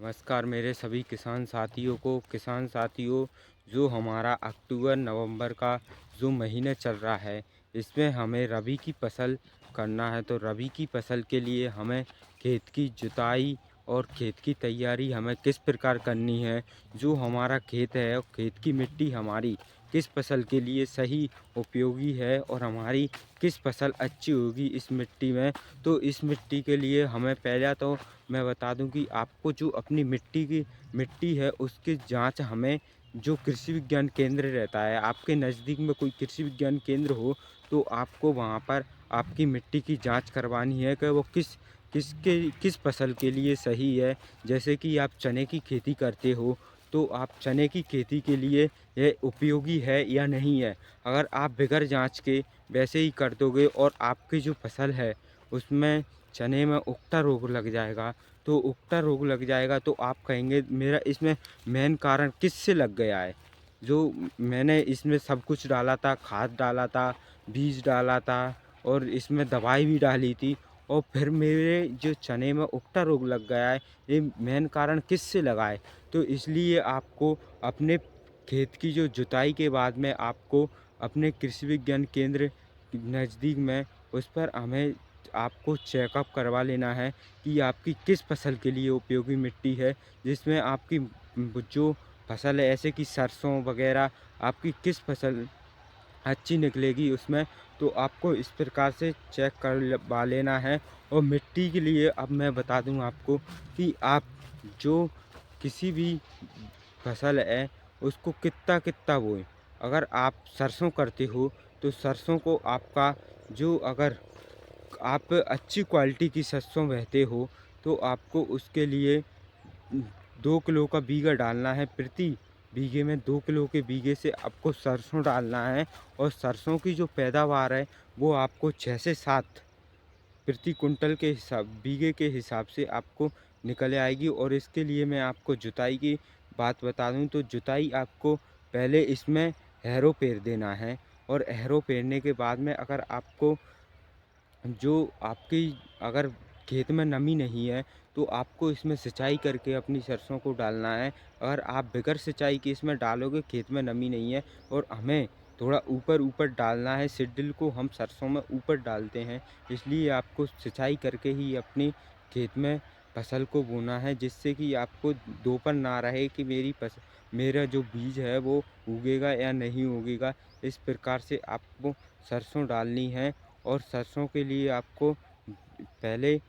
नमस्कार मेरे सभी किसान साथियों को। किसान साथियों, जो हमारा अक्टूबर नवंबर का जो महीने चल रहा है, इसमें हमें रबी की फसल करना है। तो रबी की फसल के लिए हमें खेत की जुताई और खेत की तैयारी हमें किस प्रकार करनी है, जो हमारा खेत है और खेत की मिट्टी हमारी किस फसल के लिए सही उपयोगी है और हमारी किस फसल अच्छी होगी इस मिट्टी में। तो इस मिट्टी के लिए हमें पहला तो मैं बता दूं कि आपको जो अपनी मिट्टी है उसकी जांच हमें जो कृषि विज्ञान केंद्र रहता है, आपके नज़दीक में कोई कृषि विज्ञान केंद्र हो तो आपको वहां पर आपकी मिट्टी की जांच करवानी है कि वो किस फसल के लिए सही है। जैसे कि आप चने की खेती करते हो तो आप चने की खेती के लिए यह उपयोगी है या नहीं है। अगर आप बगैर जांच के वैसे ही कर दोगे और आपकी जो फसल है उसमें चने में उगता रोग लग जाएगा, तो उगता रोग लग जाएगा तो आप कहेंगे मेरा इसमें मेन कारण किससे लग गया है। जो मैंने इसमें सब कुछ डाला था, खाद डाला था, बीज डाला था और इसमें दवाई भी डाली थी, और फिर मेरे जो चने में उगता रोग लग गया है, ये मेन कारण किससे लगा है। तो इसलिए आपको अपने खेत की जो जुताई के बाद में आपको अपने कृषि विज्ञान केंद्र नज़दीक में उस पर हमें आपको चेकअप करवा लेना है कि आपकी किस फसल के लिए उपयोगी मिट्टी है, जिसमें आपकी जो फसल है ऐसे कि सरसों वगैरह आपकी किस फसल अच्छी निकलेगी उसमें। तो आपको इस प्रकार से चेक करवा लेना है। और मिट्टी के लिए अब मैं बता दूं आपको कि आप जो किसी भी फसल है उसको कितना कितना बोएं। अगर आप सरसों करते हो तो सरसों को आपका जो अगर आप अच्छी क्वालिटी की सरसों बहते हो तो आपको उसके लिए 2 किलो का बीघा डालना है। प्रति बीघे में 2 किलो के बीघे से आपको सरसों डालना है। और सरसों की जो पैदावार है वो आपको 6 से 7 प्रति कुंटल के हिसाब बीघे के हिसाब से आपको निकल आएगी। और इसके लिए मैं आपको जुताई की बात बता दूं तो जुताई आपको पहले इसमें हैरो पेर देना है। और हैरो पेरने के बाद में अगर आपको जो आपकी अगर खेत में नमी नहीं है तो आपको इसमें सिंचाई करके अपनी सरसों को डालना है। अगर आप बगैर सिंचाई के इसमें डालोगे, खेत में नमी नहीं है, और हमें थोड़ा ऊपर ऊपर डालना है, सीड्रिल को हम सरसों में ऊपर डालते हैं, इसलिए आपको सिंचाई करके ही अपनी खेत में फसल को बोना है, जिससे कि आपको दोपन ना रहे कि मेरा जो बीज है वो उगेगा या नहीं उगेगा। इस प्रकार से आपको सरसों डालनी है। और सरसों के लिए आपको पहले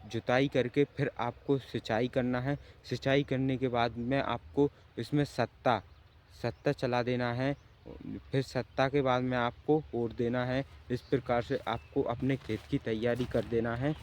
जुताई करके फिर आपको सिंचाई करना है। सिंचाई करने के बाद में आपको इसमें सत्ता सत्ता चला देना है। फिर सत्ता के बाद में आपको ओर देना है। इस प्रकार से आपको अपने खेत की तैयारी कर देना है।